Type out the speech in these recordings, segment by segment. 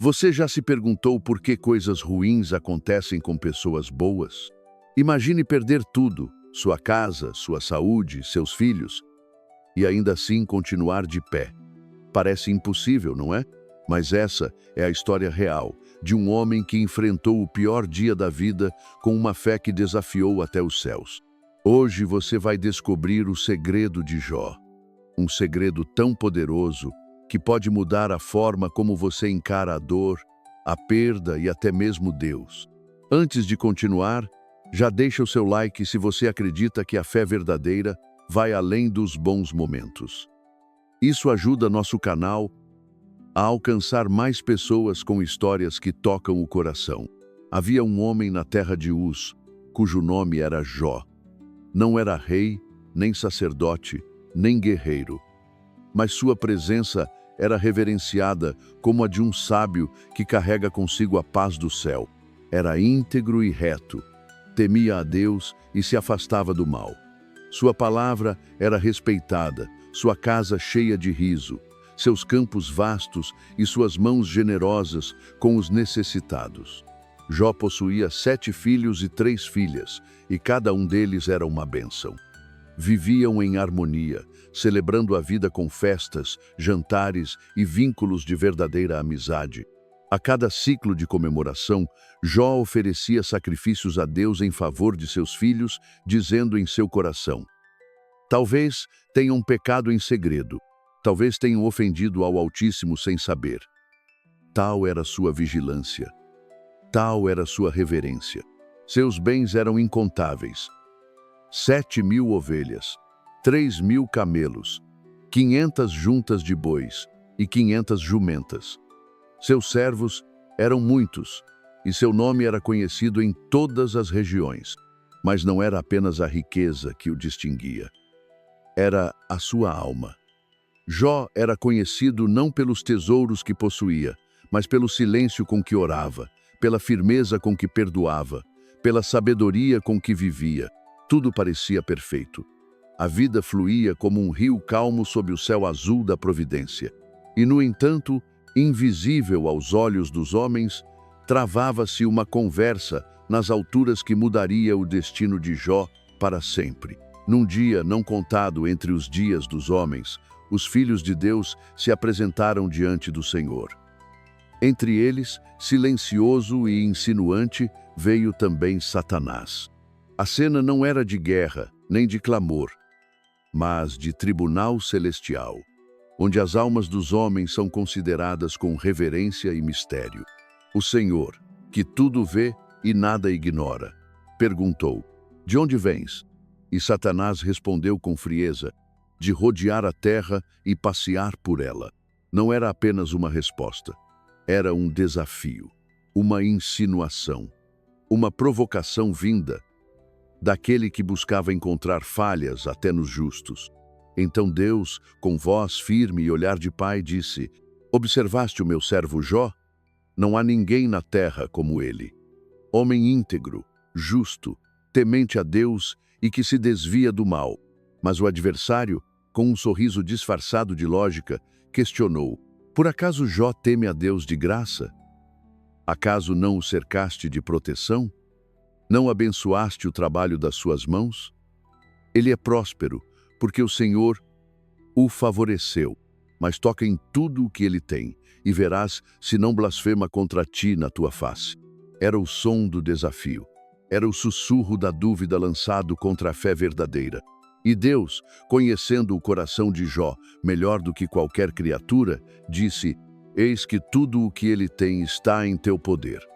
Você já se perguntou por que coisas ruins acontecem com pessoas boas? Imagine perder tudo, sua casa, sua saúde, seus filhos, e ainda assim continuar de pé. Parece impossível, não é? Mas essa é a história real de um homem que enfrentou o pior dia da vida com uma fé que desafiou até os céus. Hoje você vai descobrir o segredo de Jó. Um segredo tão poderoso que pode mudar a forma como você encara a dor, a perda e até mesmo Deus. Antes de continuar, já deixa o seu like se você acredita que a fé verdadeira vai além dos bons momentos. Isso ajuda nosso canal a alcançar mais pessoas com histórias que tocam o coração. Havia um homem na terra de Uz, cujo nome era Jó. Não era rei, nem sacerdote, nem guerreiro, mas sua presença era reverenciada como a de um sábio que carrega consigo a paz do céu. Era íntegro e reto, temia a Deus e se afastava do mal. Sua palavra era respeitada, sua casa cheia de riso, seus campos vastos e suas mãos generosas com os necessitados. Jó possuía 7 filhos e 3 filhas, e cada um deles era uma bênção. Viviam em harmonia, celebrando a vida com festas, jantares e vínculos de verdadeira amizade. A cada ciclo de comemoração, Jó oferecia sacrifícios a Deus em favor de seus filhos, dizendo em seu coração: talvez tenham pecado em segredo, talvez tenham ofendido ao Altíssimo sem saber. Tal era sua vigilância, tal era sua reverência. Seus bens eram incontáveis: 7.000 ovelhas, 3.000 camelos, 500 juntas de bois e 500 jumentas. Seus servos eram muitos, e seu nome era conhecido em todas as regiões. Mas não era apenas a riqueza que o distinguia. Era a sua alma. Jó era conhecido não pelos tesouros que possuía, mas pelo silêncio com que orava, pela firmeza com que perdoava, pela sabedoria com que vivia. Tudo parecia perfeito. A vida fluía como um rio calmo sob o céu azul da providência. E, no entanto, invisível aos olhos dos homens, travava-se uma conversa nas alturas que mudaria o destino de Jó para sempre. Num dia não contado entre os dias dos homens, os filhos de Deus se apresentaram diante do Senhor. Entre eles, silencioso e insinuante, veio também Satanás. A cena não era de guerra, nem de clamor, mas de tribunal celestial, onde as almas dos homens são consideradas com reverência e mistério. O Senhor, que tudo vê e nada ignora, perguntou: de onde vens? E Satanás respondeu com frieza: de rodear a terra e passear por ela. Não era apenas uma resposta, era um desafio, uma insinuação, uma provocação vinda daquele que buscava encontrar falhas até nos justos. Então Deus, com voz firme e olhar de pai, disse: observaste o meu servo Jó? Não há ninguém na terra como ele. Homem íntegro, justo, temente a Deus e que se desvia do mal. Mas o adversário, com um sorriso disfarçado de lógica, questionou: por acaso Jó teme a Deus de graça? Acaso não o cercaste de proteção? Não abençoaste o trabalho das suas mãos? Ele é próspero, porque o Senhor o favoreceu, mas toca em tudo o que ele tem, e verás se não blasfema contra ti na tua face. Era o som do desafio, era o sussurro da dúvida lançado contra a fé verdadeira. E Deus, conhecendo o coração de Jó melhor do que qualquer criatura, disse: eis que tudo o que ele tem está em teu poder.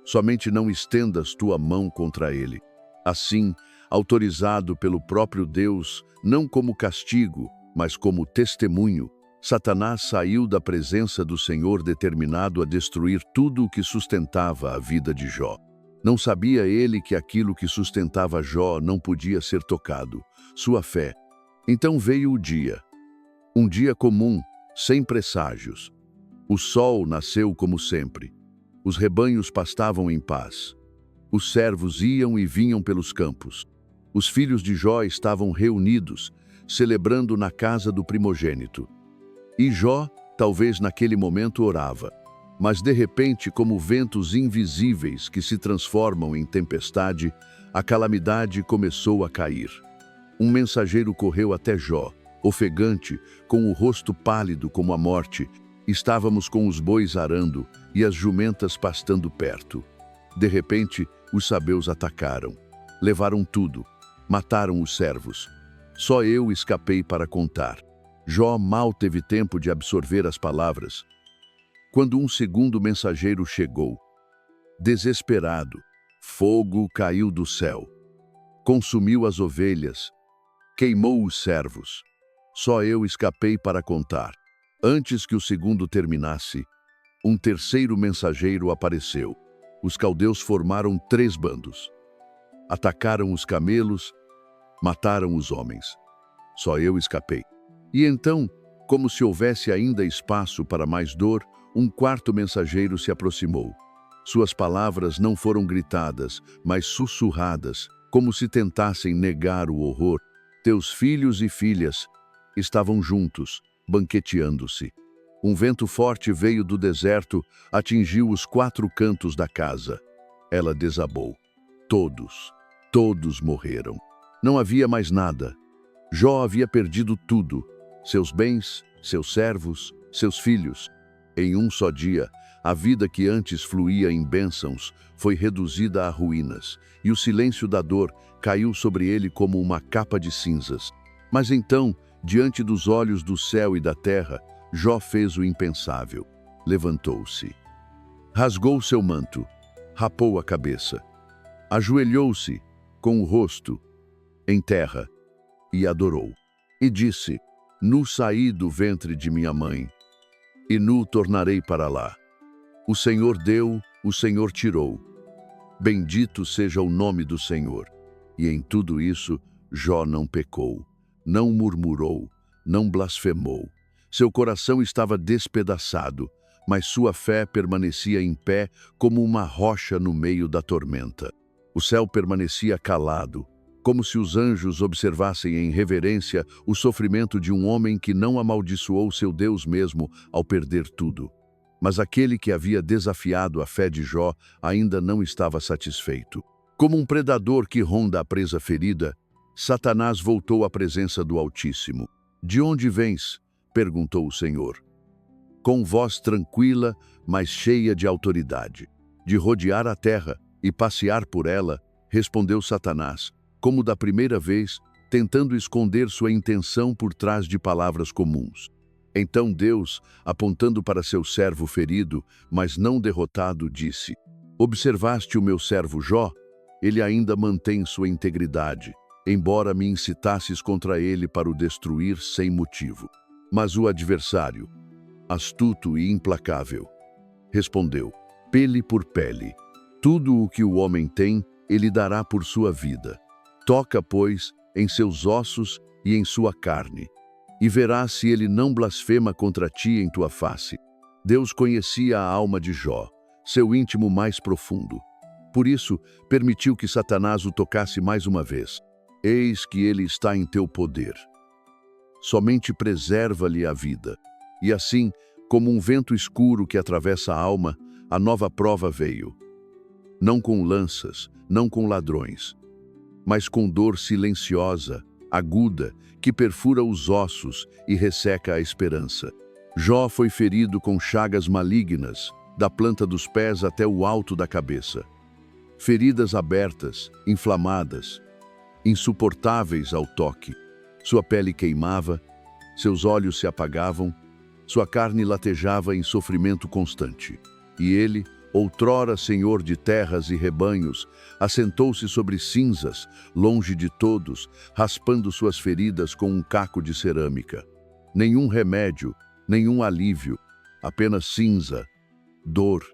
Somente não estendas tua mão contra ele. Assim, autorizado pelo próprio Deus, não como castigo, mas como testemunho, Satanás saiu da presença do Senhor determinado a destruir tudo o que sustentava a vida de Jó. Não sabia ele que aquilo que sustentava Jó não podia ser tocado, sua fé. Então veio o dia. Um dia comum, sem presságios. O sol nasceu como sempre. Os rebanhos pastavam em paz. Os servos iam e vinham pelos campos. Os filhos de Jó estavam reunidos, celebrando na casa do primogênito. E Jó, talvez naquele momento, orava: Mas de repente, como ventos invisíveis que se transformam em tempestade, a calamidade começou a cair. Um mensageiro correu até Jó, ofegante, com o rosto pálido como a morte. Estávamos com os bois arando e as jumentas pastando perto. De repente, os sabeus atacaram. Levaram tudo. Mataram os servos. Só eu escapei para contar. Jó mal teve tempo de absorver as palavras, quando um segundo mensageiro chegou. Desesperado, fogo caiu do céu. Consumiu as ovelhas. Queimou os servos. Só eu escapei para contar. Antes que o segundo terminasse, um terceiro mensageiro apareceu. Os caldeus formaram 3 bandos. Atacaram os camelos, mataram os homens. Só eu escapei. E então, como se houvesse ainda espaço para mais dor, um quarto mensageiro se aproximou. Suas palavras não foram gritadas, mas sussurradas, como se tentassem negar o horror. Teus filhos e filhas estavam juntos, banqueteando-se. Um vento forte veio do deserto, atingiu os 4 cantos da casa. Ela desabou. Todos morreram. Não havia mais nada. Jó havia perdido tudo: seus bens, seus servos, seus filhos. Em um só dia, a vida que antes fluía em bênçãos foi reduzida a ruínas, e o silêncio da dor caiu sobre ele como uma capa de cinzas. Mas então, diante dos olhos do céu e da terra, Jó fez o impensável. Levantou-se. Rasgou seu manto, rapou a cabeça, ajoelhou-se, com o rosto em terra, e adorou. E disse: Nu saí do ventre de minha mãe, e nu tornarei para lá. O Senhor deu, o Senhor tirou. Bendito seja o nome do Senhor. E em tudo isso, Jó não pecou, não murmurou, não blasfemou. Seu coração estava despedaçado, mas sua fé permanecia em pé como uma rocha no meio da tormenta. O céu permanecia calado, como se os anjos observassem em reverência o sofrimento de um homem que não amaldiçoou seu Deus mesmo ao perder tudo. Mas aquele que havia desafiado a fé de Jó ainda não estava satisfeito. Como um predador que ronda a presa ferida, Satanás voltou à presença do Altíssimo. De onde vens? Perguntou o Senhor. Com voz tranquila, mas cheia de autoridade. De rodear a terra e passear por ela, respondeu Satanás, como da primeira vez, tentando esconder sua intenção por trás de palavras comuns. Então Deus, apontando para seu servo ferido, mas não derrotado, disse: Observaste o meu servo Jó? Ele ainda mantém sua integridade, embora me incitasses contra ele para o destruir sem motivo. Mas o adversário, astuto e implacável, respondeu: Pele por pele. Tudo o que o homem tem, ele dará por sua vida. Toca, pois, em seus ossos e em sua carne, e verás se ele não blasfema contra ti em tua face. Deus conhecia a alma de Jó, seu íntimo mais profundo. Por isso, permitiu que Satanás o tocasse mais uma vez. Eis que ele está em teu poder. Somente preserva-lhe a vida. E assim, como um vento escuro que atravessa a alma, a nova prova veio. Não com lanças, não com ladrões, mas com dor silenciosa, aguda, que perfura os ossos e resseca a esperança. Jó foi ferido com chagas malignas, da planta dos pés até o alto da cabeça. Feridas abertas, inflamadas, insuportáveis ao toque. Sua pele queimava, seus olhos se apagavam, sua carne latejava em sofrimento constante. E ele, outrora senhor de terras e rebanhos, assentou-se sobre cinzas, longe de todos, raspando suas feridas com um caco de cerâmica. Nenhum remédio, nenhum alívio, apenas cinza, dor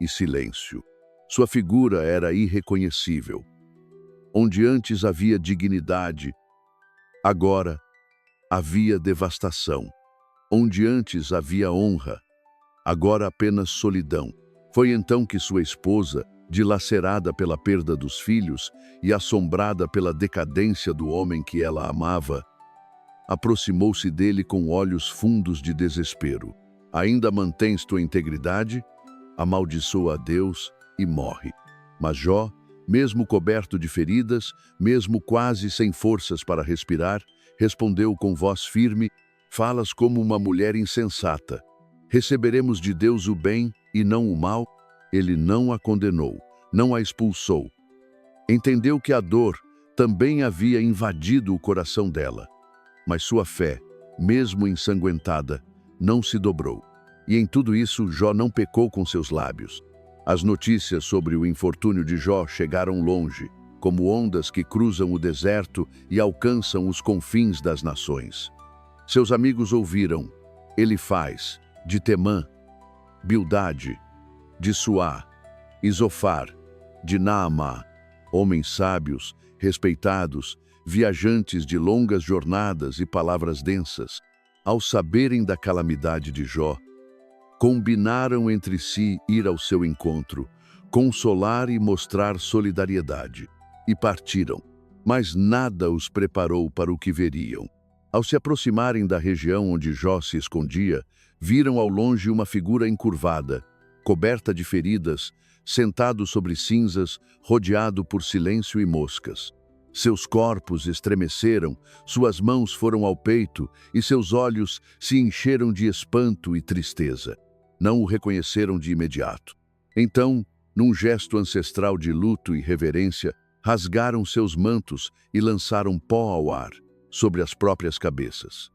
e silêncio. Sua figura era irreconhecível. Onde antes havia dignidade, agora havia devastação. Onde antes havia honra, agora apenas solidão. Foi então que sua esposa, dilacerada pela perda dos filhos e assombrada pela decadência do homem que ela amava, aproximou-se dele com olhos fundos de desespero. Ainda mantens tua integridade? Amaldiçoa a Deus e morre. Mas Jó, mesmo coberto de feridas, mesmo quase sem forças para respirar, respondeu com voz firme: falas como uma mulher insensata. Receberemos de Deus o bem e não o mal? Ele não a condenou, não a expulsou. Entendeu que a dor também havia invadido o coração dela. Mas sua fé, mesmo ensanguentada, não se dobrou. E em tudo isso, Jó não pecou com seus lábios. As notícias sobre o infortúnio de Jó chegaram longe, como ondas que cruzam o deserto e alcançam os confins das nações. Seus amigos ouviram: Elifaz, de Temã, Bildade, de Suá, Isofar, de Naamá, homens sábios, respeitados, viajantes de longas jornadas e palavras densas, ao saberem da calamidade de Jó, combinaram entre si ir ao seu encontro, consolar e mostrar solidariedade, e partiram, mas nada os preparou para o que veriam. Ao se aproximarem da região onde Jó se escondia, viram ao longe uma figura encurvada, coberta de feridas, sentado sobre cinzas, rodeado por silêncio e moscas. Seus corpos estremeceram, suas mãos foram ao peito e seus olhos se encheram de espanto e tristeza. Não o reconheceram de imediato. Então, num gesto ancestral de luto e reverência, rasgaram seus mantos e lançaram pó ao ar, sobre as próprias cabeças.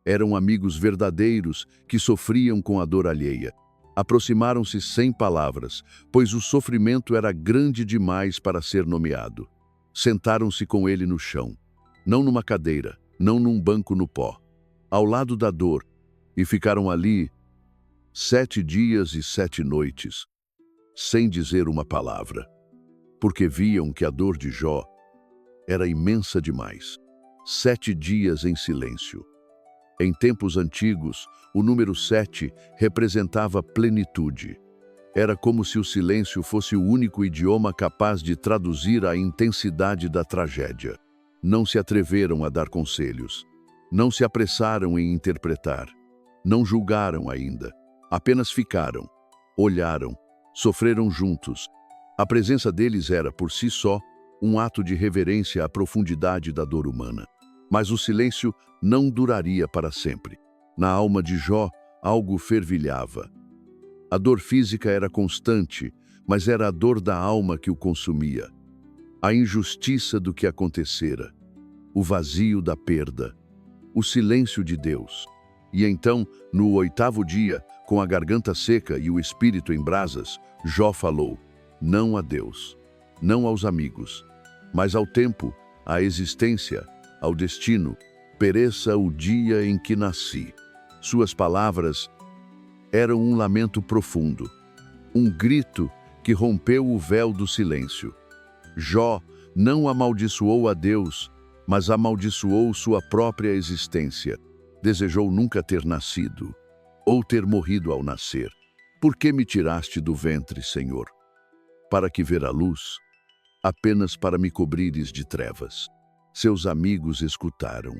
Eram amigos verdadeiros que sofriam com a dor alheia. Aproximaram-se sem palavras, pois o sofrimento era grande demais para ser nomeado. Sentaram-se com ele no chão, não numa cadeira, não num banco no pó, ao lado da dor, e ficaram ali 7 dias e 7 noites, sem dizer uma palavra, porque viam que a dor de Jó era imensa demais. 7 dias em silêncio. Em tempos antigos, o número 7 representava plenitude. Era como se o silêncio fosse o único idioma capaz de traduzir a intensidade da tragédia. Não se atreveram a dar conselhos. Não se apressaram em interpretar. Não julgaram ainda. Apenas ficaram, olharam, sofreram juntos. A presença deles era, por si só, um ato de reverência à profundidade da dor humana. Mas o silêncio não duraria para sempre. Na alma de Jó, algo fervilhava. A dor física era constante, mas era a dor da alma que o consumia. A injustiça do que acontecera, o vazio da perda, o silêncio de Deus. E então, no 8º dia, com a garganta seca e o espírito em brasas, Jó falou: não a Deus, não aos amigos, mas ao tempo, à existência, ao destino, pereça o dia em que nasci. Suas palavras eram um lamento profundo, um grito que rompeu o véu do silêncio. Jó não amaldiçoou a Deus, mas amaldiçoou sua própria existência. Desejou nunca ter nascido, ou ter morrido ao nascer. Por que me tiraste do ventre, Senhor? Para que ver a luz? Apenas para me cobrires de trevas. Seus amigos escutaram.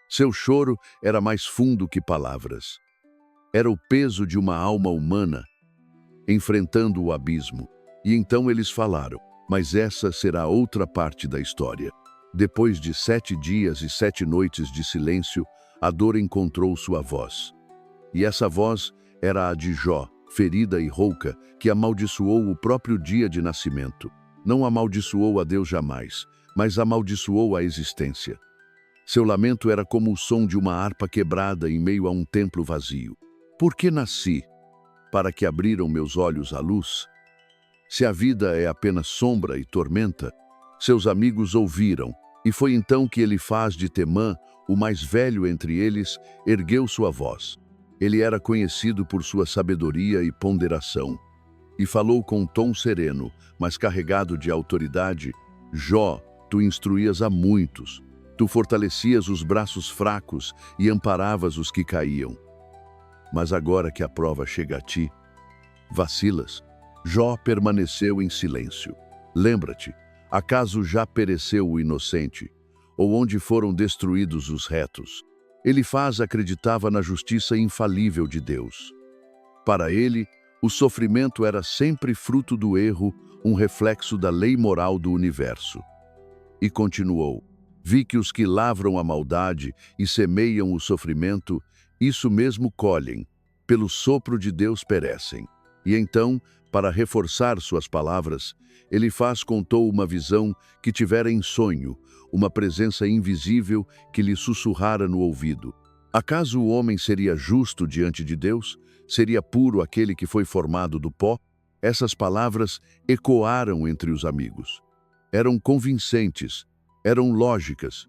Seu choro era mais fundo que palavras. Era o peso de uma alma humana enfrentando o abismo. E então eles falaram: mas essa será outra parte da história. Depois de 7 dias e 7 noites de silêncio, a dor encontrou sua voz. E essa voz era a de Jó, ferida e rouca, que amaldiçoou o próprio dia de nascimento. Não amaldiçoou a Deus jamais, mas amaldiçoou a existência. Seu lamento era como o som de uma harpa quebrada em meio a um templo vazio. Por que nasci? Para que abriram meus olhos à luz? Se a vida é apenas sombra e tormenta, seus amigos ouviram, e foi então que Elifaz de Temã, o mais velho entre eles, ergueu sua voz. Ele era conhecido por sua sabedoria e ponderação, e falou com um tom sereno, mas carregado de autoridade: Jó, tu instruías a muitos, tu fortalecias os braços fracos e amparavas os que caíam. Mas agora que a prova chega a ti, vacilas. Jó permaneceu em silêncio. Lembra-te, acaso já pereceu o inocente? Ou onde foram destruídos os retos? Elifaz acreditava na justiça infalível de Deus. Para ele, o sofrimento era sempre fruto do erro, um reflexo da lei moral do universo. E continuou: vi que os que lavram a maldade e semeiam o sofrimento, isso mesmo colhem, pelo sopro de Deus perecem. E então, para reforçar suas palavras, Elifaz contou uma visão que tivera em sonho, uma presença invisível que lhe sussurrara no ouvido. Acaso o homem seria justo diante de Deus? Seria puro aquele que foi formado do pó? Essas palavras ecoaram entre os amigos. Eram convincentes, eram lógicas,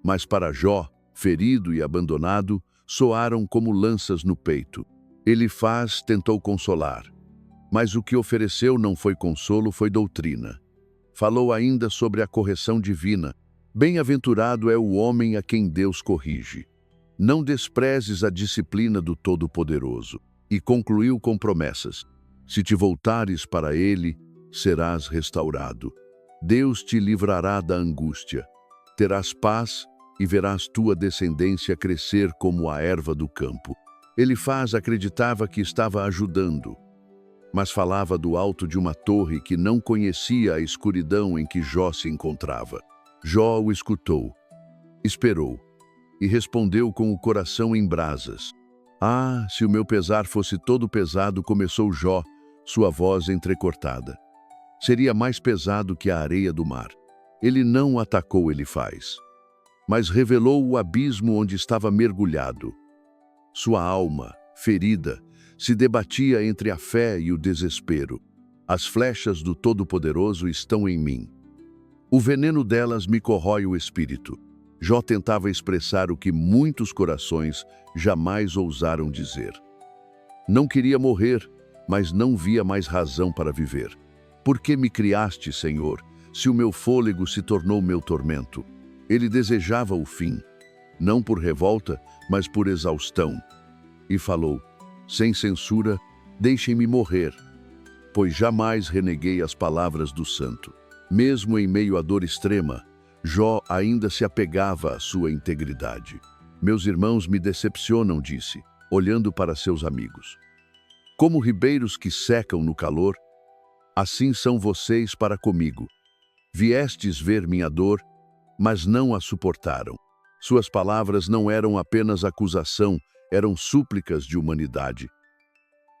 mas para Jó, ferido e abandonado, soaram como lanças no peito. Elifaz tentou consolar, mas o que ofereceu não foi consolo, foi doutrina. Falou ainda sobre a correção divina. Bem-aventurado é o homem a quem Deus corrige. Não desprezes a disciplina do Todo-Poderoso. E concluiu com promessas. Se te voltares para ele, serás restaurado. Deus te livrará da angústia. Terás paz e verás tua descendência crescer como a erva do campo. Elifaz acreditava que estava ajudando, mas falava do alto de uma torre que não conhecia a escuridão em que Jó se encontrava. Jó o escutou, esperou e respondeu com o coração em brasas. Ah, se o meu pesar fosse todo pesado, começou Jó, sua voz entrecortada. Seria mais pesado que a areia do mar. Ele não atacou Elifaz, mas revelou o abismo onde estava mergulhado. Sua alma, ferida, se debatia entre a fé e o desespero. As flechas do Todo-Poderoso estão em mim. O veneno delas me corrói o espírito. Jó tentava expressar o que muitos corações jamais ousaram dizer. Não queria morrer, mas não via mais razão para viver. Por que me criaste, Senhor, se o meu fôlego se tornou meu tormento? Ele desejava o fim, não por revolta, mas por exaustão. E falou: sem censura, deixem-me morrer, pois jamais reneguei as palavras do santo. Mesmo em meio à dor extrema, Jó ainda se apegava à sua integridade. Meus irmãos me decepcionam, disse, olhando para seus amigos. Como ribeiros que secam no calor, assim são vocês para comigo. Viestes ver minha dor, mas não a suportaram. Suas palavras não eram apenas acusação, eram súplicas de humanidade.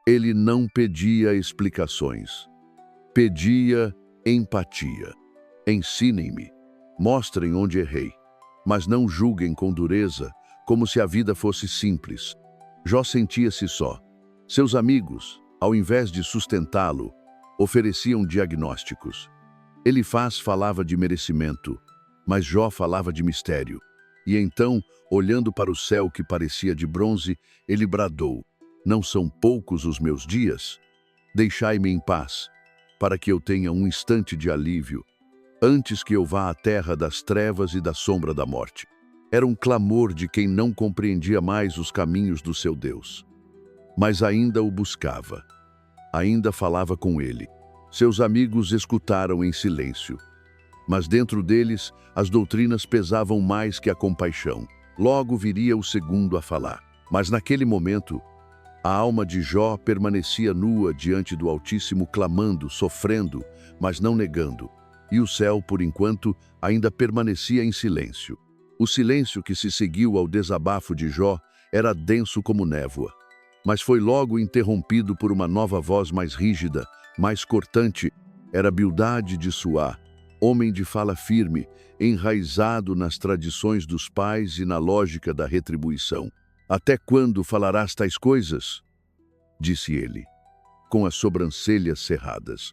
Ele não pedia explicações. Pedia empatia. Ensinem-me, mostrem onde errei, mas não julguem com dureza, como se a vida fosse simples. Jó sentia-se só. Seus amigos, ao invés de sustentá-lo, ofereciam diagnósticos. Elifaz falava de merecimento, mas Jó falava de mistério. E então, olhando para o céu que parecia de bronze, ele bradou: não são poucos os meus dias? Deixai-me em paz, para que eu tenha um instante de alívio, antes que eu vá à terra das trevas e da sombra da morte. Era um clamor de quem não compreendia mais os caminhos do seu Deus. Mas ainda o buscava. Ainda falava com ele. Seus amigos escutaram em silêncio. Mas dentro deles, as doutrinas pesavam mais que a compaixão. Logo viria o segundo a falar. Mas naquele momento, a alma de Jó permanecia nua diante do Altíssimo, clamando, sofrendo, mas não negando. E o céu, por enquanto, ainda permanecia em silêncio. O silêncio que se seguiu ao desabafo de Jó era denso como névoa. Mas foi logo interrompido por uma nova voz mais rígida, mais cortante. Era Bildade de Suá, homem de fala firme, enraizado nas tradições dos pais e na lógica da retribuição. Até quando falarás tais coisas? Disse ele, com as sobrancelhas cerradas.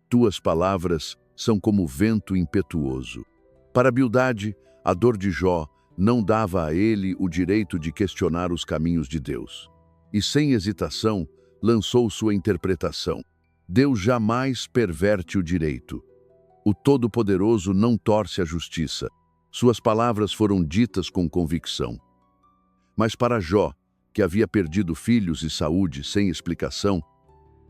Tuas palavras são como vento impetuoso. Para Bildade, a dor de Jó não dava a ele o direito de questionar os caminhos de Deus. E sem hesitação, lançou sua interpretação. Deus jamais perverte o direito. O Todo-Poderoso não torce a justiça. Suas palavras foram ditas com convicção. Mas para Jó, que havia perdido filhos e saúde sem explicação,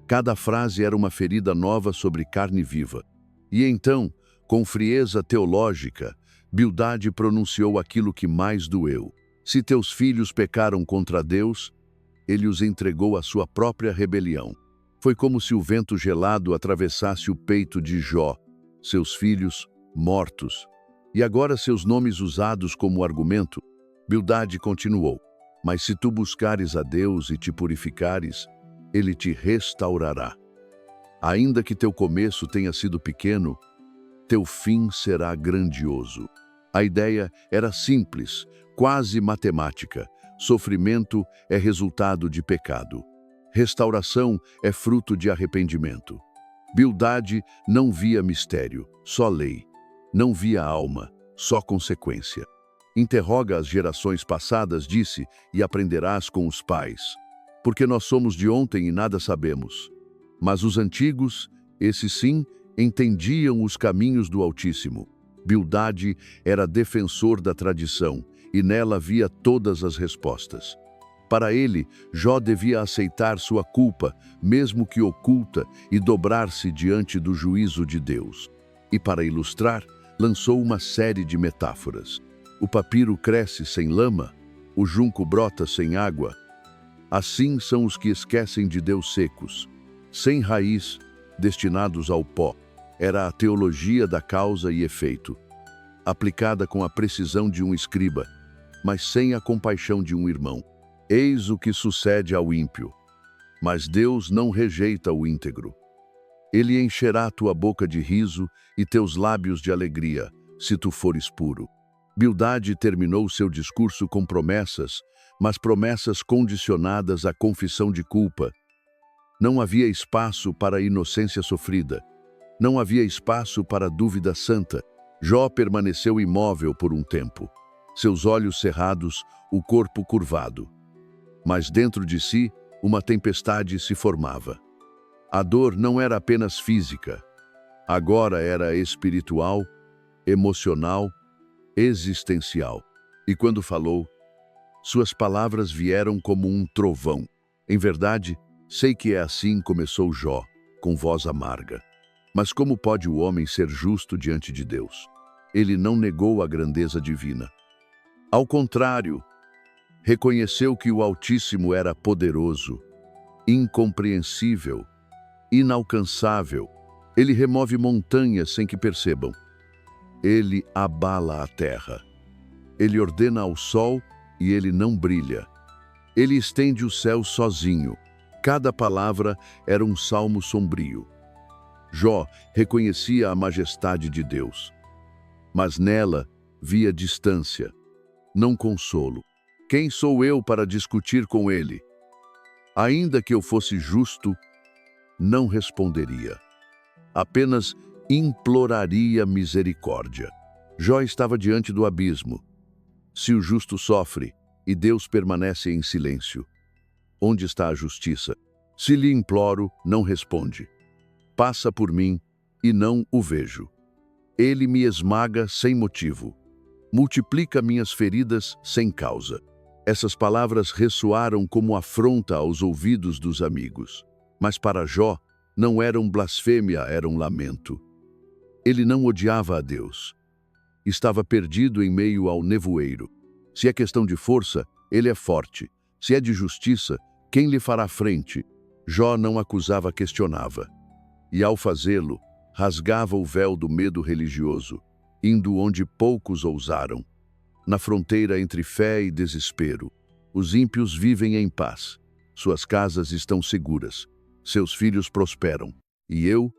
cada frase era uma ferida nova sobre carne viva. E então, com frieza teológica, Bildade pronunciou aquilo que mais doeu. Se teus filhos pecaram contra Deus, ele os entregou à sua própria rebelião. Foi como se o vento gelado atravessasse o peito de Jó, seus filhos mortos, e agora seus nomes usados como argumento. Bildade continuou: mas se tu buscares a Deus e te purificares, ele te restaurará. Ainda que teu começo tenha sido pequeno, teu fim será grandioso. A ideia era simples, quase matemática. Sofrimento é resultado de pecado. Restauração é fruto de arrependimento. Bildade não via mistério, só lei. Não via alma, só consequência. Interroga as gerações passadas, disse, e aprenderás com os pais. Porque nós somos de ontem e nada sabemos. Mas os antigos, esses sim, entendiam os caminhos do Altíssimo. Bildade era defensor da tradição, e nela via todas as respostas. Para ele, Jó devia aceitar sua culpa, mesmo que oculta, e dobrar-se diante do juízo de Deus. E para ilustrar, lançou uma série de metáforas. O papiro cresce sem lama, o junco brota sem água. Assim são os que esquecem de Deus secos, sem raiz, destinados ao pó. Era a teologia da causa e efeito, aplicada com a precisão de um escriba, mas sem a compaixão de um irmão. Eis o que sucede ao ímpio, mas Deus não rejeita o íntegro. Ele encherá tua boca de riso e teus lábios de alegria, se tu fores puro. Bildade terminou seu discurso com promessas, mas promessas condicionadas à confissão de culpa. Não havia espaço para a inocência sofrida. Não havia espaço para a dúvida santa. Jó permaneceu imóvel por um tempo, seus olhos cerrados, o corpo curvado. Mas dentro de si, uma tempestade se formava. A dor não era apenas física. Agora era espiritual, emocional, existencial. E quando falou, suas palavras vieram como um trovão. Em verdade, sei que é assim, começou Jó, com voz amarga. Mas como pode o homem ser justo diante de Deus? Ele não negou a grandeza divina. Ao contrário, reconheceu que o Altíssimo era poderoso, incompreensível, inalcançável. Ele remove montanhas sem que percebam. Ele abala a terra. Ele ordena ao sol e ele não brilha. Ele estende o céu sozinho. Cada palavra era um salmo sombrio. Jó reconhecia a majestade de Deus, mas nela via distância, não consolo. Quem sou eu para discutir com ele? Ainda que eu fosse justo, não responderia. Apenas imploraria misericórdia. Jó estava diante do abismo. Se o justo sofre e Deus permanece em silêncio, onde está a justiça? Se lhe imploro, não responde. Passa por mim e não o vejo. Ele me esmaga sem motivo. Multiplica minhas feridas sem causa. Essas palavras ressoaram como afronta aos ouvidos dos amigos. Mas para Jó, não eram blasfêmia, era um lamento. Ele não odiava a Deus. Estava perdido em meio ao nevoeiro. Se é questão de força, ele é forte. Se é de justiça, quem lhe fará frente? Jó não acusava, questionava. E ao fazê-lo, rasgava o véu do medo religioso, indo onde poucos ousaram. Na fronteira entre fé e desespero, os ímpios vivem em paz. Suas casas estão seguras. Seus filhos prosperam. E eu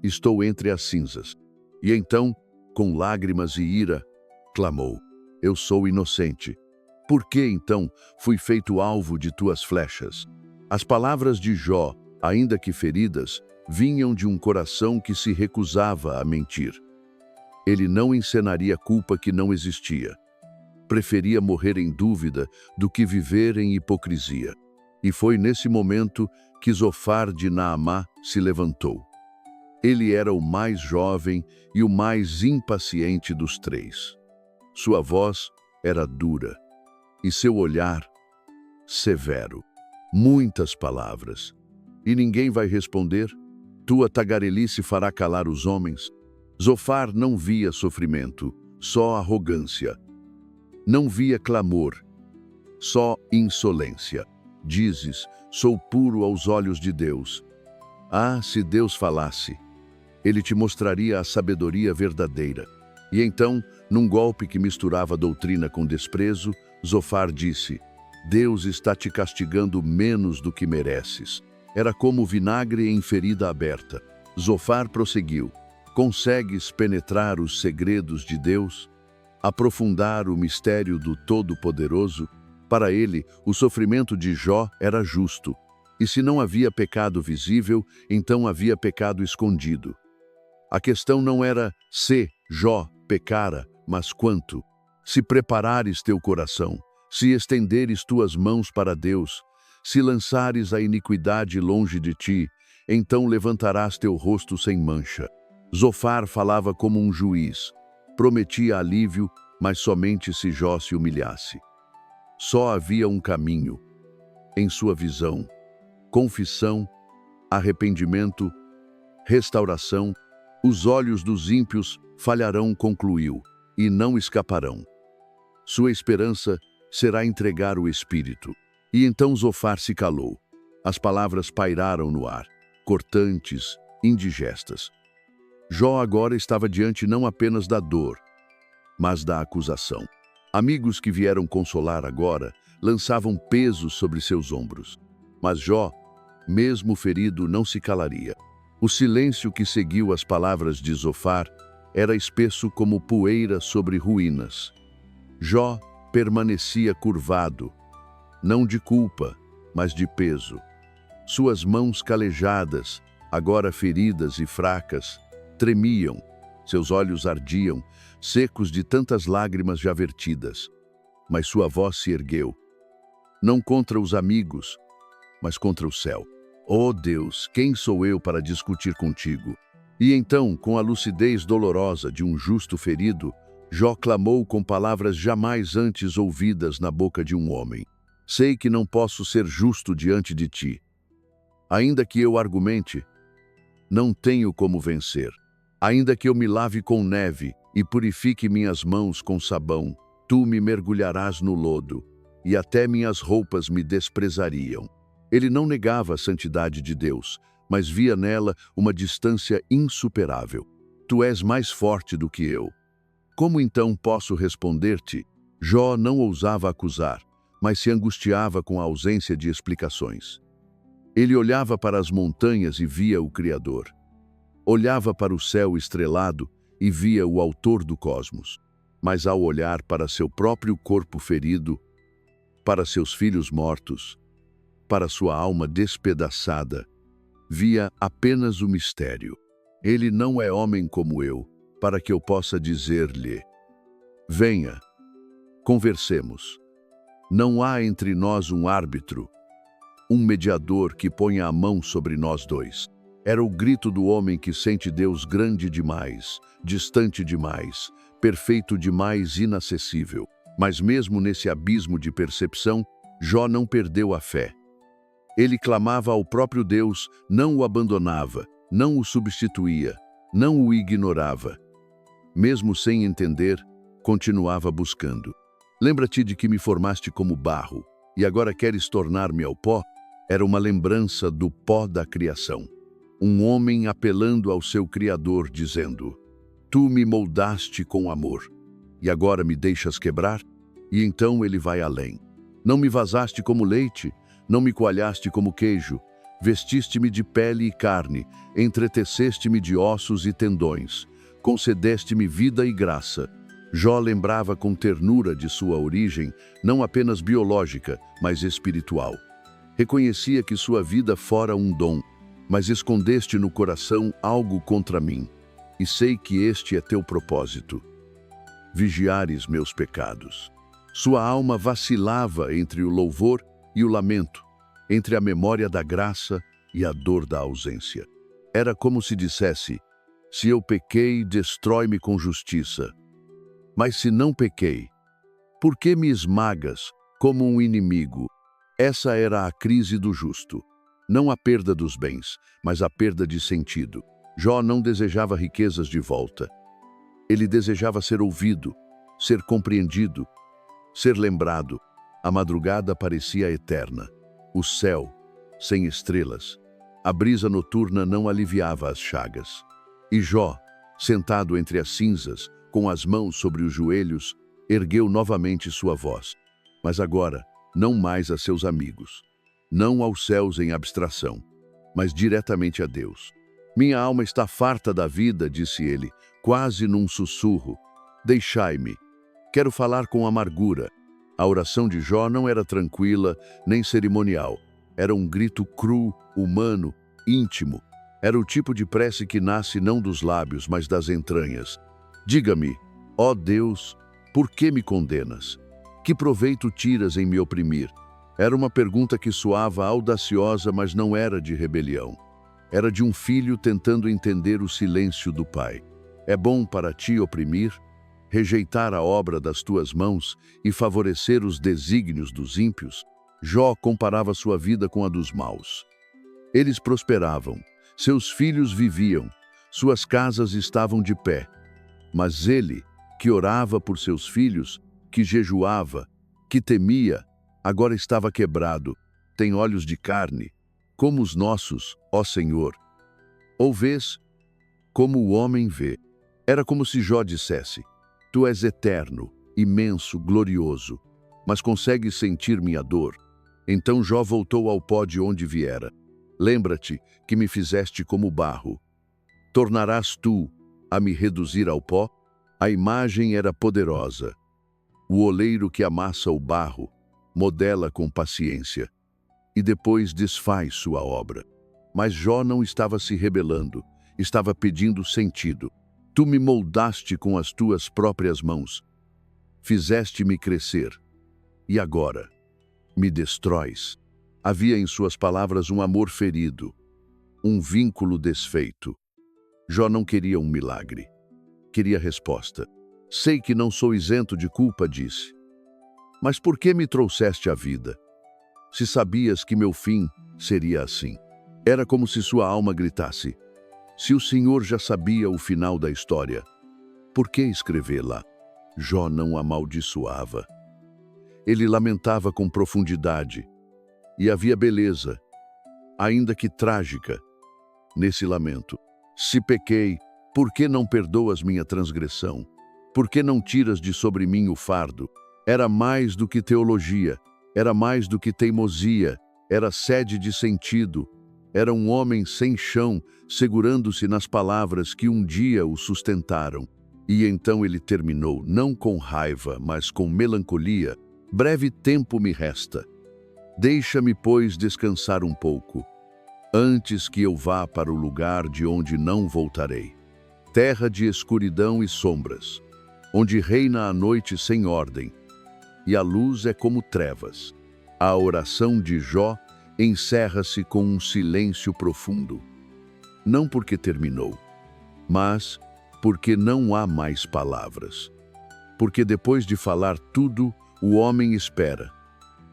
estou entre as cinzas. E então, com lágrimas e ira, clamou: eu sou inocente. Por que, então, fui feito alvo de tuas flechas? As palavras de Jó, ainda que feridas, vinham de um coração que se recusava a mentir. Ele não encenaria culpa que não existia. Preferia morrer em dúvida do que viver em hipocrisia. E foi nesse momento que Zofar de Naamá se levantou. Ele era o mais jovem e o mais impaciente dos três. Sua voz era dura e seu olhar severo. Muitas palavras. E ninguém vai responder? Tua tagarelice fará calar os homens? Zofar não via sofrimento, só arrogância. Não via clamor, só insolência. Dizes, sou puro aos olhos de Deus. Ah, se Deus falasse, ele te mostraria a sabedoria verdadeira. E então, num golpe que misturava doutrina com desprezo, Zofar disse, Deus está te castigando menos do que mereces. Era como vinagre em ferida aberta. Zofar prosseguiu, consegues penetrar os segredos de Deus? Aprofundar o mistério do Todo-Poderoso? Para ele, o sofrimento de Jó era justo. E se não havia pecado visível, então havia pecado escondido. A questão não era se Jó pecara, mas quanto. Se preparares teu coração, se estenderes tuas mãos para Deus, se lançares a iniquidade longe de ti, então levantarás teu rosto sem mancha. Zofar falava como um juiz, prometia alívio, mas somente se Jó se humilhasse. Só havia um caminho, em sua visão, confissão, arrependimento, restauração. Os olhos dos ímpios falharão, concluiu, e não escaparão. Sua esperança será entregar o espírito. E então Zofar se calou. As palavras pairaram no ar, cortantes, indigestas. Jó agora estava diante não apenas da dor, mas da acusação. Amigos que vieram consolar agora lançavam peso sobre seus ombros. Mas Jó, mesmo ferido, não se calaria. O silêncio que seguiu as palavras de Zofar era espesso como poeira sobre ruínas. Jó permanecia curvado, não de culpa, mas de peso. Suas mãos calejadas, agora feridas e fracas, tremiam, seus olhos ardiam, secos de tantas lágrimas já vertidas. Mas sua voz se ergueu, não contra os amigos, mas contra o céu. Oh Deus, quem sou eu para discutir contigo? E então, com a lucidez dolorosa de um justo ferido, Jó clamou com palavras jamais antes ouvidas na boca de um homem. Sei que não posso ser justo diante de ti. Ainda que eu argumente, não tenho como vencer. Ainda que eu me lave com neve e purifique minhas mãos com sabão, tu me mergulharás no lodo, e até minhas roupas me desprezariam. Ele não negava a santidade de Deus, mas via nela uma distância insuperável. Tu és mais forte do que eu. Como então posso responder-te? Jó não ousava acusar, mas se angustiava com a ausência de explicações. Ele olhava para as montanhas e via o Criador. Olhava para o céu estrelado e via o autor do cosmos. Mas ao olhar para seu próprio corpo ferido, para seus filhos mortos, para sua alma despedaçada, via apenas o mistério. Ele não é homem como eu, para que eu possa dizer-lhe, venha, conversemos. Não há entre nós um árbitro, um mediador que ponha a mão sobre nós dois. Era o grito do homem que sente Deus grande demais, distante demais, perfeito demais, inacessível. Mas mesmo nesse abismo de percepção, Jó não perdeu a fé. Ele clamava ao próprio Deus, não o abandonava, não o substituía, não o ignorava. Mesmo sem entender, continuava buscando. Lembra-te de que me formaste como barro, e agora queres tornar-me ao pó? Era uma lembrança do pó da criação. Um homem apelando ao seu Criador, dizendo, tu me moldaste com amor, e agora me deixas quebrar? E então ele vai além. Não me vazaste como leite, não me coalhaste como queijo, vestiste-me de pele e carne, entreteceste-me de ossos e tendões, concedeste-me vida e graça. Jó lembrava com ternura de sua origem, não apenas biológica, mas espiritual. Reconhecia que sua vida fora um dom, mas escondeste no coração algo contra mim, e sei que este é teu propósito, vigiares meus pecados. Sua alma vacilava entre o louvor e o lamento, entre a memória da graça e a dor da ausência. Era como se dissesse, se eu pequei, destrói-me com justiça. Mas se não pequei, por que me esmagas como um inimigo? Essa era a crise do justo. Não a perda dos bens, mas a perda de sentido. Jó não desejava riquezas de volta. Ele desejava ser ouvido, ser compreendido, ser lembrado. A madrugada parecia eterna. O céu, sem estrelas. A brisa noturna não aliviava as chagas. E Jó, sentado entre as cinzas, com as mãos sobre os joelhos, ergueu novamente sua voz. Mas agora, não mais a seus amigos. Não aos céus em abstração, mas diretamente a Deus. Minha alma está farta da vida, disse ele, quase num sussurro. Deixai-me. Quero falar com amargura. A oração de Jó não era tranquila, nem cerimonial. Era um grito cru, humano, íntimo. Era o tipo de prece que nasce não dos lábios, mas das entranhas. Diga-me, ó Deus, por que me condenas? Que proveito tiras em me oprimir? Era uma pergunta que soava audaciosa, mas não era de rebelião. Era de um filho tentando entender o silêncio do pai. É bom para ti oprimir, rejeitar a obra das tuas mãos e favorecer os desígnios dos ímpios? Jó comparava sua vida com a dos maus. Eles prosperavam, seus filhos viviam, suas casas estavam de pé. Mas ele, que orava por seus filhos, que jejuava, que temia, agora estava quebrado, tem olhos de carne, como os nossos, ó Senhor. Ou vês como o homem vê. Era como se Jó dissesse: Tu és eterno, imenso, glorioso, mas consegues sentir minha dor? Então Jó voltou ao pó de onde viera. Lembra-te que me fizeste como barro. Tornarás tu a me reduzir ao pó? A imagem era poderosa. O oleiro que amassa o barro modela com paciência e depois desfaz sua obra. Mas Jó não estava se rebelando, estava pedindo sentido. Tu me moldaste com as tuas próprias mãos. Fizeste-me crescer. E agora? Me destróis. Havia em suas palavras um amor ferido, um vínculo desfeito. Jó não queria um milagre. Queria resposta. Sei que não sou isento de culpa, disse. Mas por que me trouxeste à vida? Se sabias que meu fim seria assim. Era como se sua alma gritasse: se o Senhor já sabia o final da história, por que escrevê-la? Jó não amaldiçoava. Ele lamentava com profundidade. E havia beleza, ainda que trágica, nesse lamento. Se pequei, por que não perdoas minha transgressão? Por que não tiras de sobre mim o fardo? Era mais do que teologia, era mais do que teimosia, era sede de sentido. Era um homem sem chão, segurando-se nas palavras que um dia o sustentaram. E então ele terminou, não com raiva, mas com melancolia. Breve tempo me resta. Deixa-me, pois, descansar um pouco, antes que eu vá para o lugar de onde não voltarei. Terra de escuridão e sombras, onde reina a noite sem ordem, e a luz é como trevas. A oração de Jó encerra-se com um silêncio profundo. Não porque terminou, mas porque não há mais palavras. Porque depois de falar tudo, o homem espera.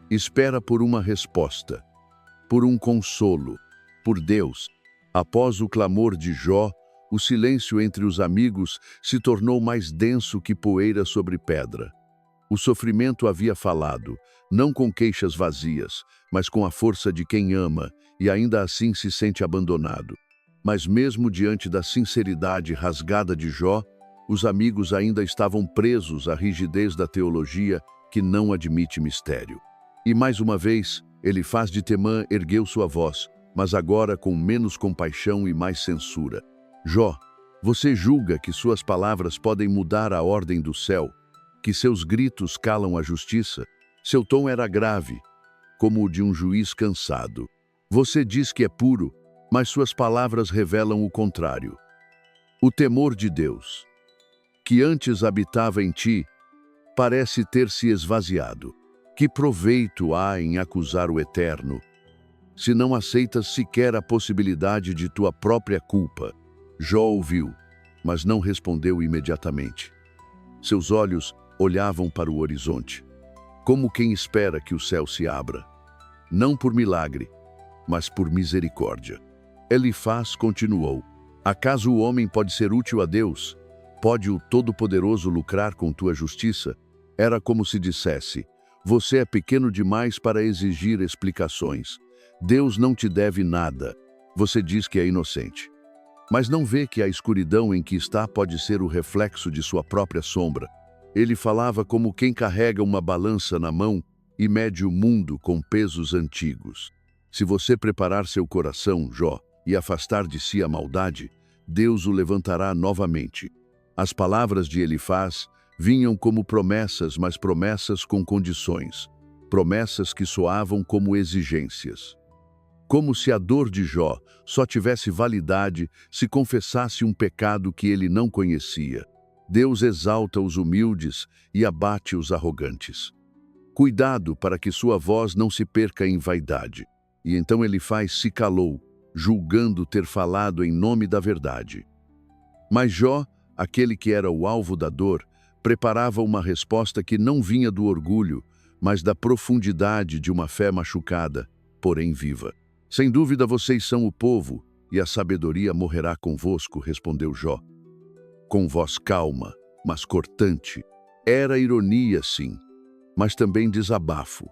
Espera por uma resposta, por um consolo, por Deus. Após o clamor de Jó, o silêncio entre os amigos se tornou mais denso que poeira sobre pedra. O sofrimento havia falado, não com queixas vazias, mas com a força de quem ama e ainda assim se sente abandonado. Mas mesmo diante da sinceridade rasgada de Jó, os amigos ainda estavam presos à rigidez da teologia que não admite mistério. E mais uma vez, Elifaz de Temã ergueu sua voz, mas agora com menos compaixão e mais censura. Jó, você julga que suas palavras podem mudar a ordem do céu, que seus gritos calam a justiça? Seu tom era grave, como o de um juiz cansado. Você diz que é puro, mas suas palavras revelam o contrário. O temor de Deus, que antes habitava em ti, parece ter se esvaziado. Que proveito há em acusar o Eterno, se não aceitas sequer a possibilidade de tua própria culpa? Jó ouviu, mas não respondeu imediatamente. Seus olhos olhavam para o horizonte, como quem espera que o céu se abra. Não por milagre, mas por misericórdia. Elifaz continuou: acaso o homem pode ser útil a Deus? Pode o Todo-Poderoso lucrar com tua justiça? Era como se dissesse: Você é pequeno demais para exigir explicações. Deus não te deve nada. Você diz que é inocente. Mas não vê que a escuridão em que está pode ser o reflexo de sua própria sombra. Ele falava como quem carrega uma balança na mão e mede o mundo com pesos antigos. Se você preparar seu coração, Jó, e afastar de si a maldade, Deus o levantará novamente. As palavras de Elifaz vinham como promessas, mas promessas com condições. Promessas que soavam como exigências. Como se a dor de Jó só tivesse validade se confessasse um pecado que ele não conhecia. Deus exalta os humildes e abate os arrogantes. Cuidado para que sua voz não se perca em vaidade. E então Elifaz se calou, julgando ter falado em nome da verdade. Mas Jó, aquele que era o alvo da dor, preparava uma resposta que não vinha do orgulho, mas da profundidade de uma fé machucada, porém viva. Sem dúvida vocês são o povo, e a sabedoria morrerá convosco, respondeu Jó. Com voz calma, mas cortante. Era ironia, sim, mas também desabafo.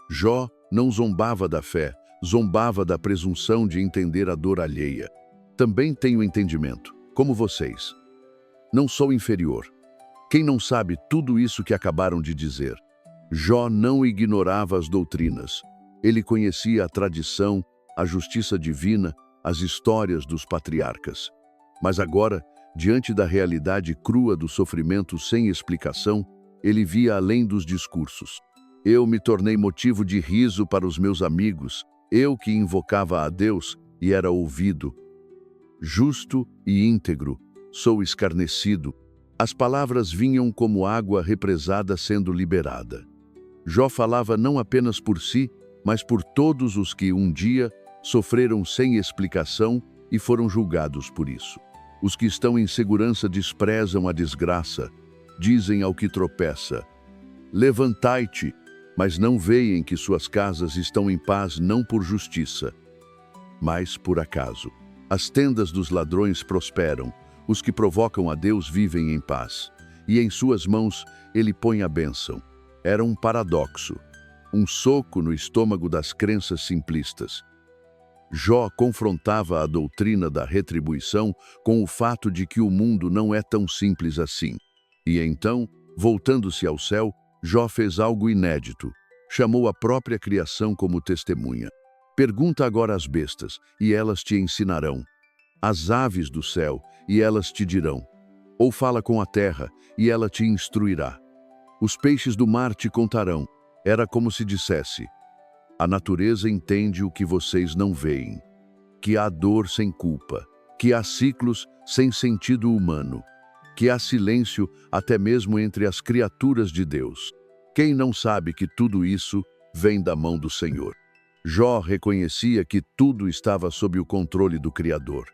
Jó não zombava da fé, zombava da presunção de entender a dor alheia. Também tenho entendimento, como vocês. Não sou inferior. Quem não sabe tudo isso que acabaram de dizer? Jó não ignorava as doutrinas. Ele conhecia a tradição, a justiça divina, as histórias dos patriarcas. Mas agora, diante da realidade crua do sofrimento sem explicação, ele via além dos discursos. Eu me tornei motivo de riso para os meus amigos, eu que invocava a Deus e era ouvido. Justo e íntegro, sou escarnecido. As palavras vinham como água represada sendo liberada. Jó falava não apenas por si, mas por todos os que um dia sofreram sem explicação e foram julgados por isso. Os que estão em segurança desprezam a desgraça, dizem ao que tropeça: levantai-te, mas não veem que suas casas estão em paz não por justiça, mas por acaso. As tendas dos ladrões prosperam, os que provocam a Deus vivem em paz, e em suas mãos ele põe a bênção. Era um paradoxo, um soco no estômago das crenças simplistas. Jó confrontava a doutrina da retribuição com o fato de que o mundo não é tão simples assim. E então, voltando-se ao céu, Jó fez algo inédito. Chamou a própria criação como testemunha. Pergunta agora às bestas, e elas te ensinarão. Às aves do céu, e elas te dirão. Ou fala com a terra, e ela te instruirá. Os peixes do mar te contarão. Era como se dissesse: a natureza entende o que vocês não veem, que há dor sem culpa, que há ciclos sem sentido humano, que há silêncio até mesmo entre as criaturas de Deus. Quem não sabe que tudo isso vem da mão do Senhor? Jó reconhecia que tudo estava sob o controle do Criador,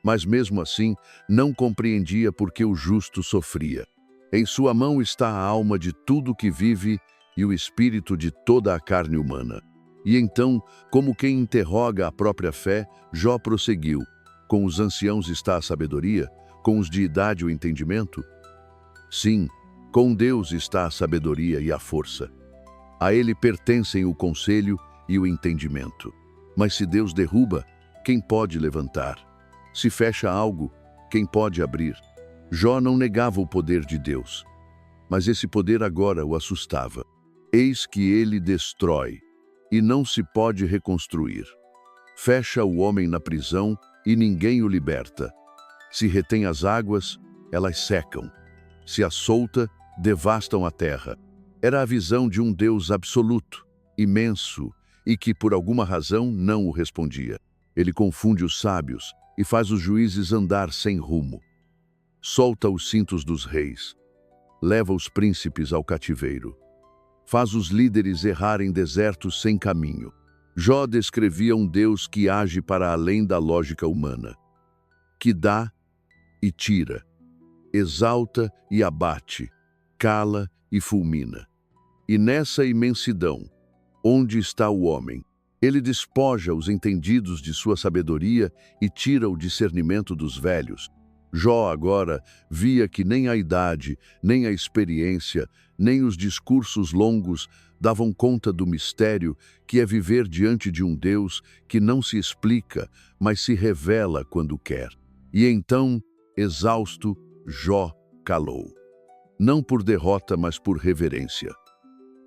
mas mesmo assim não compreendia por que o justo sofria. Em sua mão está a alma de tudo que vive e o espírito de toda a carne humana. E então, como quem interroga a própria fé, Jó prosseguiu: com os anciãos está a sabedoria, com os de idade o entendimento? Sim, com Deus está a sabedoria e a força. A ele pertencem o conselho e o entendimento. Mas se Deus derruba, quem pode levantar? Se fecha algo, quem pode abrir? Jó não negava o poder de Deus, mas esse poder agora o assustava. Eis que ele destrói, e não se pode reconstruir. Fecha o homem na prisão e ninguém o liberta. Se retém as águas, elas secam. Se as solta, devastam a terra. Era a visão de um Deus absoluto, imenso, e que por alguma razão não o respondia. Ele confunde os sábios e faz os juízes andar sem rumo. Solta os cintos dos reis. Leva os príncipes ao cativeiro. Faz os líderes errar em desertos sem caminho. Jó descrevia um Deus que age para além da lógica humana, que dá e tira, exalta e abate, cala e fulmina. E nessa imensidão, onde está o homem? Ele despoja os entendidos de sua sabedoria e tira o discernimento dos velhos. Jó agora via que nem a idade, nem a experiência, nem os discursos longos davam conta do mistério que é viver diante de um Deus que não se explica, mas se revela quando quer. E então, exausto, Jó calou. Não por derrota, mas por reverência.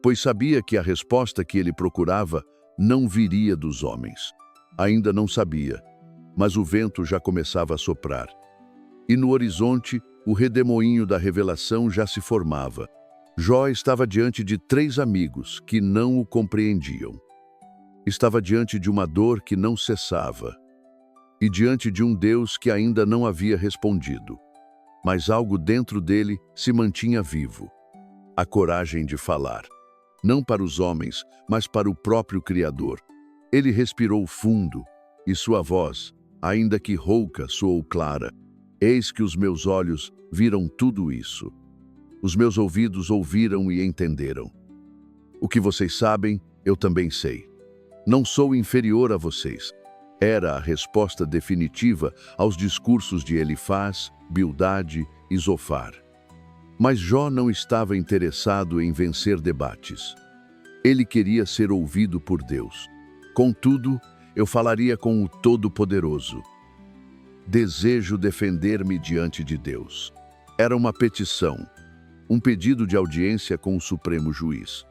Pois sabia que a resposta que ele procurava não viria dos homens. Ainda não sabia, mas o vento já começava a soprar. E no horizonte, o redemoinho da revelação já se formava. Jó estava diante de 3 amigos que não o compreendiam. Estava diante de uma dor que não cessava. E diante de um Deus que ainda não havia respondido. Mas algo dentro dele se mantinha vivo. A coragem de falar. Não para os homens, mas para o próprio Criador. Ele respirou fundo, e sua voz, ainda que rouca, soou clara. Eis que os meus olhos viram tudo isso. Os meus ouvidos ouviram e entenderam. O que vocês sabem, eu também sei. Não sou inferior a vocês. Era a resposta definitiva aos discursos de Elifaz, Bildade e Zofar. Mas Jó não estava interessado em vencer debates. Ele queria ser ouvido por Deus. Contudo, eu falaria com o Todo-Poderoso. Desejo defender-me diante de Deus. Era uma petição, um pedido de audiência com o Supremo Juiz.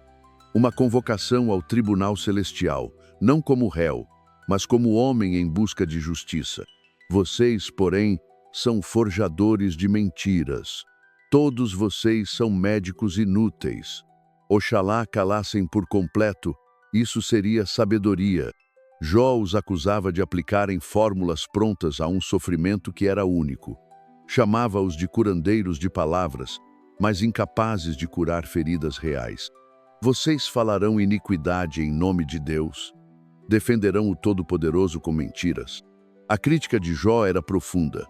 Uma convocação ao Tribunal Celestial, não como réu, mas como homem em busca de justiça. Vocês, porém, são forjadores de mentiras. Todos vocês são médicos inúteis. Oxalá calassem por completo, isso seria sabedoria. Jó os acusava de aplicarem fórmulas prontas a um sofrimento que era único. Chamava-os de curandeiros de palavras, mas incapazes de curar feridas reais. Vocês falarão iniquidade em nome de Deus? Defenderão o Todo-Poderoso com mentiras? A crítica de Jó era profunda.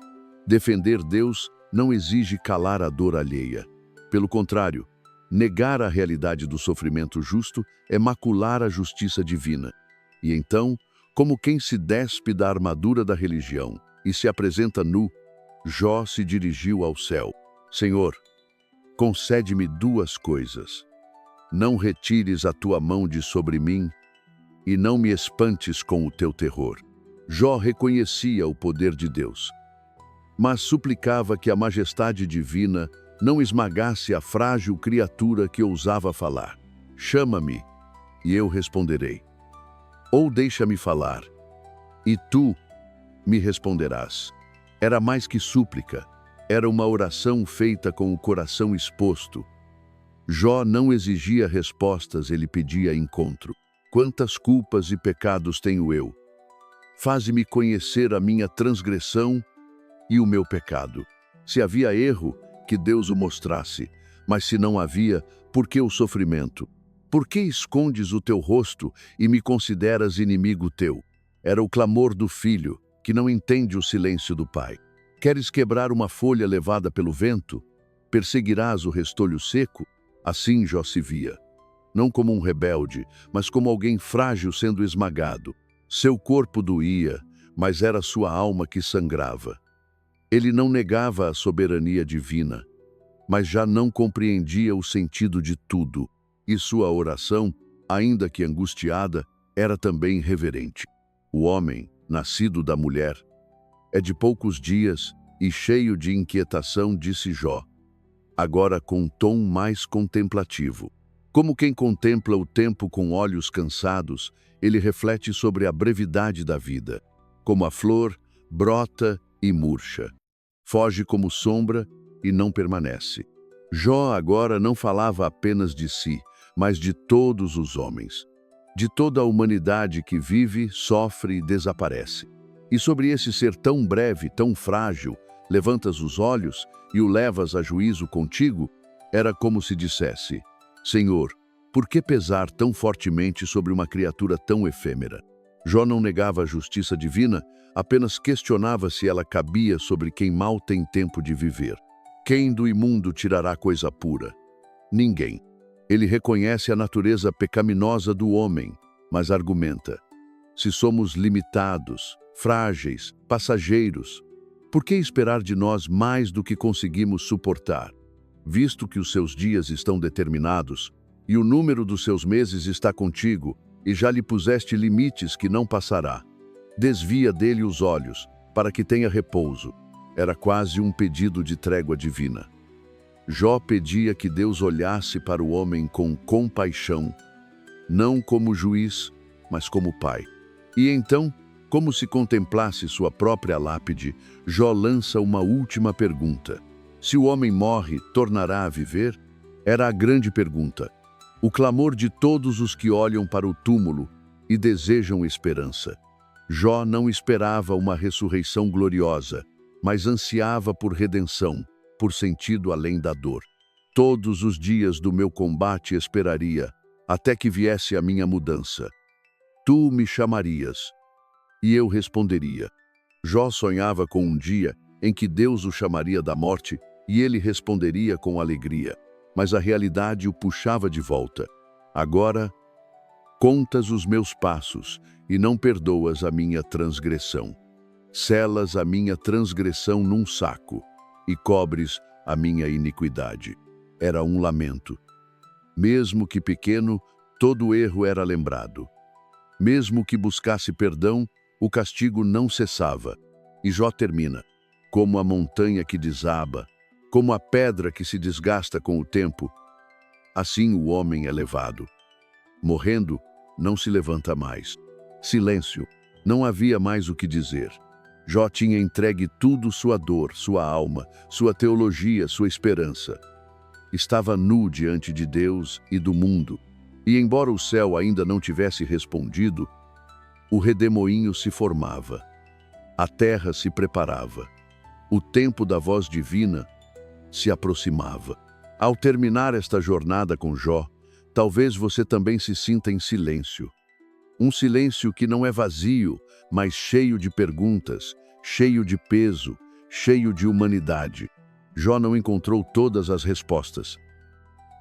Defender Deus não exige calar a dor alheia. Pelo contrário, negar a realidade do sofrimento justo é macular a justiça divina. E então, como quem se despe da armadura da religião e se apresenta nu, Jó se dirigiu ao céu. Senhor, concede-me 2 coisas. Não retires a tua mão de sobre mim e não me espantes com o teu terror. Jó reconhecia o poder de Deus, mas suplicava que a majestade divina não esmagasse a frágil criatura que ousava falar. Chama-me, e eu responderei. Ou deixa-me falar, e tu me responderás. Era mais que súplica, era uma oração feita com o coração exposto. Jó não exigia respostas, ele pedia encontro. Quantas culpas e pecados tenho eu? Faze-me conhecer a minha transgressão e o meu pecado. Se havia erro, que Deus o mostrasse, mas se não havia, por que o sofrimento? Por que escondes o teu rosto e me consideras inimigo teu? Era o clamor do filho, que não entende o silêncio do pai. Queres quebrar uma folha levada pelo vento? Perseguirás o restolho seco? Assim Jó se via. Não como um rebelde, mas como alguém frágil sendo esmagado. Seu corpo doía, mas era sua alma que sangrava. Ele não negava a soberania divina, mas já não compreendia o sentido de tudo, e sua oração, ainda que angustiada, era também reverente. O homem, nascido da mulher, é de poucos dias e cheio de inquietação, disse Jó, agora com um tom mais contemplativo. Como quem contempla o tempo com olhos cansados, ele reflete sobre a brevidade da vida. Como a flor, brota e murcha. Foge como sombra e não permanece. Jó agora não falava apenas de si, mas de todos os homens. De toda a humanidade que vive, sofre e desaparece. E sobre esse ser tão breve, tão frágil, levantas os olhos e o levas a juízo contigo, era como se dissesse, Senhor, por que pesar tão fortemente sobre uma criatura tão efêmera? Jó não negava a justiça divina, apenas questionava se ela cabia sobre quem mal tem tempo de viver. Quem do imundo tirará coisa pura? Ninguém. Ele reconhece a natureza pecaminosa do homem, mas argumenta. Se somos limitados, frágeis, passageiros, por que esperar de nós mais do que conseguimos suportar? Visto que os seus dias estão determinados, e o número dos seus meses está contigo, e já lhe puseste limites que não passará. Desvia dele os olhos, para que tenha repouso. Era quase um pedido de trégua divina. Jó pedia que Deus olhasse para o homem com compaixão, não como juiz, mas como pai. E então, como se contemplasse sua própria lápide, Jó lança uma última pergunta. Se o homem morre, tornará a viver? Era a grande pergunta. O clamor de todos os que olham para o túmulo e desejam esperança. Jó não esperava uma ressurreição gloriosa, mas ansiava por redenção, por sentido além da dor. Todos os dias do meu combate esperaria, até que viesse a minha mudança. Tu me chamarias, e eu responderia. Jó sonhava com um dia em que Deus o chamaria da morte e ele responderia com alegria, mas a realidade o puxava de volta. Agora, contas os meus passos e não perdoas a minha transgressão. Selas a minha transgressão num saco e cobres a minha iniquidade. Era um lamento. Mesmo que pequeno, todo erro era lembrado. Mesmo que buscasse perdão, o castigo não cessava. E Jó termina, como a montanha que desaba, como a pedra que se desgasta com o tempo, assim o homem é levado. Morrendo, não se levanta mais. Silêncio, não havia mais o que dizer. Jó tinha entregue tudo, sua dor, sua alma, sua teologia, sua esperança. Estava nu diante de Deus e do mundo, e embora o céu ainda não tivesse respondido, o redemoinho se formava. A terra se preparava. O tempo da voz divina se aproximava. Ao terminar esta jornada com Jó, talvez você também se sinta em silêncio. Um silêncio que não é vazio, mas cheio de perguntas, cheio de peso, cheio de humanidade. Jó não encontrou todas as respostas.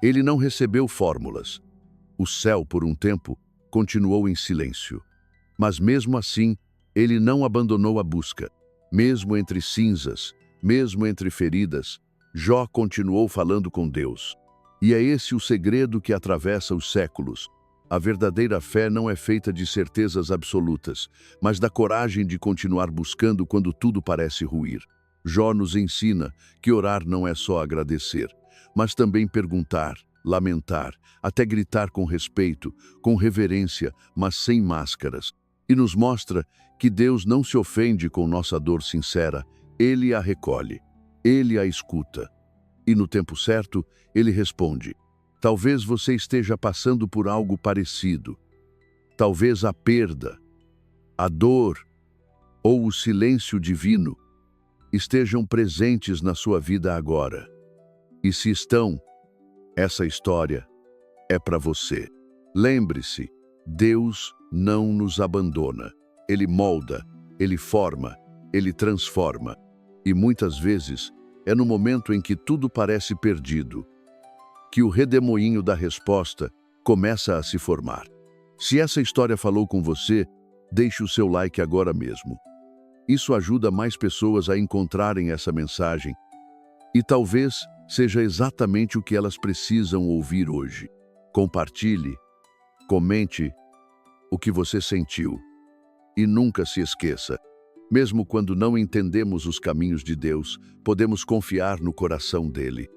Ele não recebeu fórmulas. O céu, por um tempo, continuou em silêncio. Mas mesmo assim, ele não abandonou a busca. Mesmo entre cinzas, mesmo entre feridas, Jó continuou falando com Deus. E é esse o segredo que atravessa os séculos. A verdadeira fé não é feita de certezas absolutas, mas da coragem de continuar buscando quando tudo parece ruir. Jó nos ensina que orar não é só agradecer, mas também perguntar, lamentar, até gritar com respeito, com reverência, mas sem máscaras. E nos mostra que Deus não se ofende com nossa dor sincera, Ele a recolhe, Ele a escuta. E no tempo certo, Ele responde. Talvez você esteja passando por algo parecido. Talvez a perda, a dor ou o silêncio divino estejam presentes na sua vida agora. E se estão, essa história é para você. Lembre-se, Deus não nos abandona. Ele molda, Ele forma, Ele transforma. E muitas vezes é no momento em que tudo parece perdido que o redemoinho da resposta começa a se formar. Se essa história falou com você, deixe o seu like agora mesmo. Isso ajuda mais pessoas a encontrarem essa mensagem e talvez seja exatamente o que elas precisam ouvir hoje. Compartilhe, comente o que você sentiu e nunca se esqueça, mesmo quando não entendemos os caminhos de Deus, podemos confiar no coração dele.